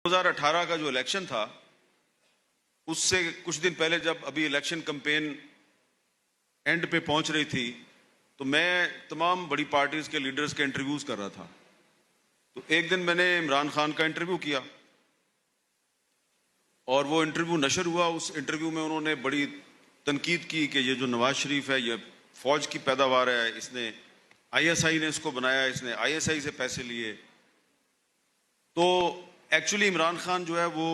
2018 का जो इलेक्शन था उससे कुछ दिन पहले जब अभी इलेक्शन कैंपेन एंड पे पहुंच रही थी तो मैं तमाम बड़ी पार्टीज के लीडर्स के इंटरव्यूज कर रहा था। तो एक दिन मैंने इमरान खान का इंटरव्यू किया और वो इंटरव्यू नशर हुआ। उस इंटरव्यू में उन्होंने बड़ी तनकीद की कि ये जो नवाज शरीफ है ये फौज की पैदावार है, इसने आईएसआई ने इसको बनाया, इसने आईएसआई से पैसे लिए। तो एक्चुअली इमरान खान जो है वो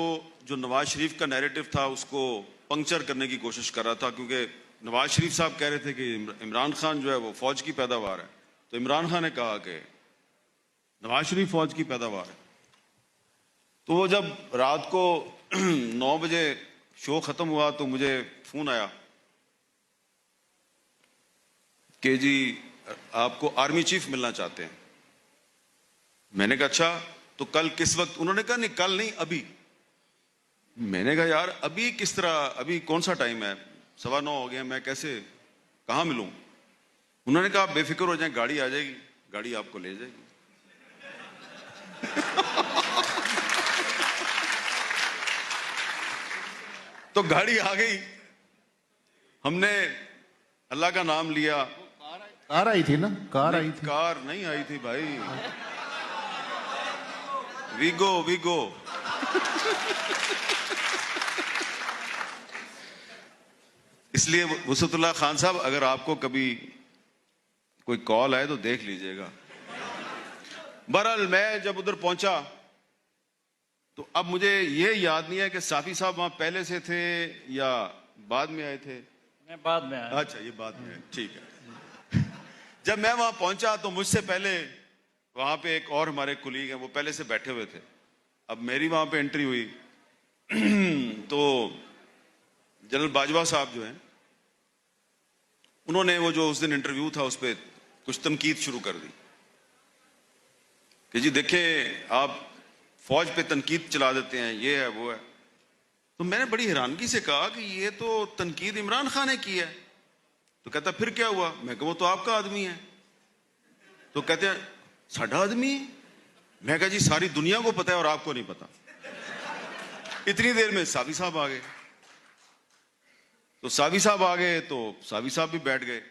जो नवाज शरीफ का नैरेटिव था उसको पंक्चर करने की कोशिश कर रहा था, क्योंकि नवाज शरीफ साहब कह रहे थे कि इमरान खान जो है वो फौज की पैदावार है। तो इमरान खान ने कहा कि नवाज शरीफ फौज की पैदावार है। तो वो जब रात को 9 बजे शो खत्म हुआ तो मुझे फोन आया कि जी आपको आर्मी चीफ मिलना चाहते हैं। मैंने कहा अच्छा, तो कल किस वक्त? उन्होंने कहा नहीं कल नहीं, अभी। मैंने कहा यार अभी किस तरह, अभी कौन सा टाइम है? 9:15 हो गया, मैं कैसे कहां मिलूं? उन्होंने कहा आप बेफिक्र हो जाएं, गाड़ी आ जाएगी, गाड़ी आपको ले जाएगी। तो गाड़ी आ गई, हमने अल्लाह का नाम लिया। कार आई थी ना? कार आई थी? कार नहीं आई थी भाई, वीगो वीगो। इसलिए वसतुल्लाह खान साहब, अगर आपको कभी कोई कॉल आए तो देख लीजिएगा। बहरहाल मैं जब उधर पहुंचा तो अब मुझे ये याद नहीं है कि साफी साहब वहां पहले से थे या बाद में आए थे। मैं बाद में आया। अच्छा, ये बाद में, ठीक है। जब मैं वहां पहुंचा तो मुझसे पहले वहां पे एक और हमारे कुलीग हैं, वो पहले से बैठे हुए थे। अब मेरी वहां पे एंट्री हुई तो जनरल बाजवा साहब जो हैं उन्होंने वो जो उस दिन इंटरव्यू था उस पर कुछ तनकीद शुरू कर दी कि जी देखें आप फौज पे तनकीद चला देते हैं, ये है वो है। तो मैंने बड़ी हैरानगी से कहा कि ये तो तनकीद इमरान खान ने की है। तो कहता फिर क्या हुआ? मैं कहा वो तो आपका आदमी है। तो कहते हैं साडा आदमी? मैं कहा जी सारी दुनिया को पता है और आपको नहीं पता। इतनी देर में सावी साहब आ गए। तो सावी साहब आ गए तो सावी साहब भी बैठ गए।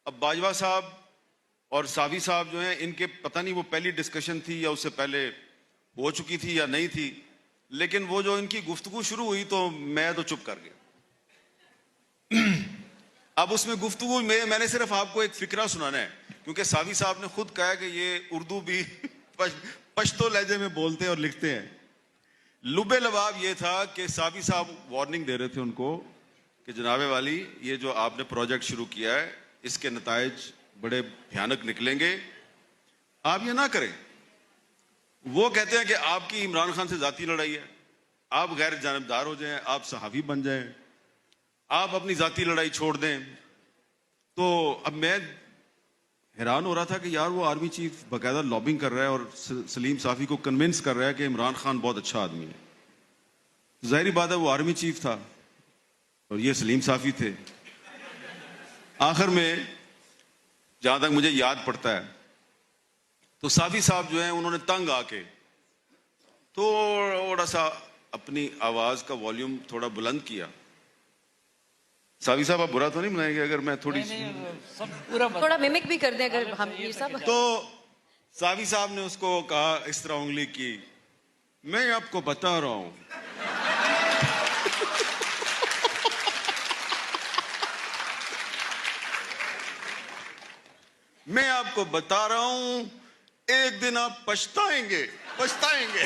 अब बाजवा साहब और सावी साहब जो हैं इनके पता नहीं वो पहली डिस्कशन थी या उससे पहले हो चुकी थी या नहीं थी, लेकिन वो जो इनकी गुफ्तगू शुरू हुई तो मैं तो चुप कर गया। अब उसमें गुफ्तगू में मैंने सिर्फ आपको एक फिक्रा सुनाना है, क्योंकि सावी साहब ने खुद कहा कि ये उर्दू भी पश्तो लहजे में बोलते हैं और लिखते हैं। लुबे लबाब ये था कि सावी साहब वार्निंग दे रहे थे उनको कि जनाबे वाली ये जो आपने प्रोजेक्ट शुरू किया है इसके नतायज बड़े भयानक निकलेंगे, आप ये ना करें। वो कहते हैं कि आपकी इमरान खान से जाती लड़ाई है, आप गैर जानबदार हो जाएं, आप सहाफ़ी बन जाएं, आप अपनी जाती लड़ाई छोड़ दें। तो अब मैं हैरान हो रहा था कि यार वो आर्मी चीफ बाकायदा लॉबिंग कर रहा है और सलीम साफ़ी को कन्विंस कर रहा है कि इमरान खान बहुत अच्छा आदमी है। जाहिर बात है वो आर्मी चीफ था और ये सलीम साफ़ी थे। आखिर में जहां तक मुझे याद पड़ता है तो साफ़ी साहब जो हैं उन्होंने तंग आके थोड़ा सा अपनी आवाज का वॉल्यूम थोड़ा बुलंद किया। सावी साहब आप बुरा तो नहीं मनाएंगे अगर मैं थोड़ी थोड़ा मिमिक भी कर दें अगर हम ये सब? तो सावी साहब ने उसको कहा, इस तरह उंगली की, मैं आपको बता रहा हूं मैं आपको बता रहा हूं एक दिन आप पछताएंगे पछताएंगे।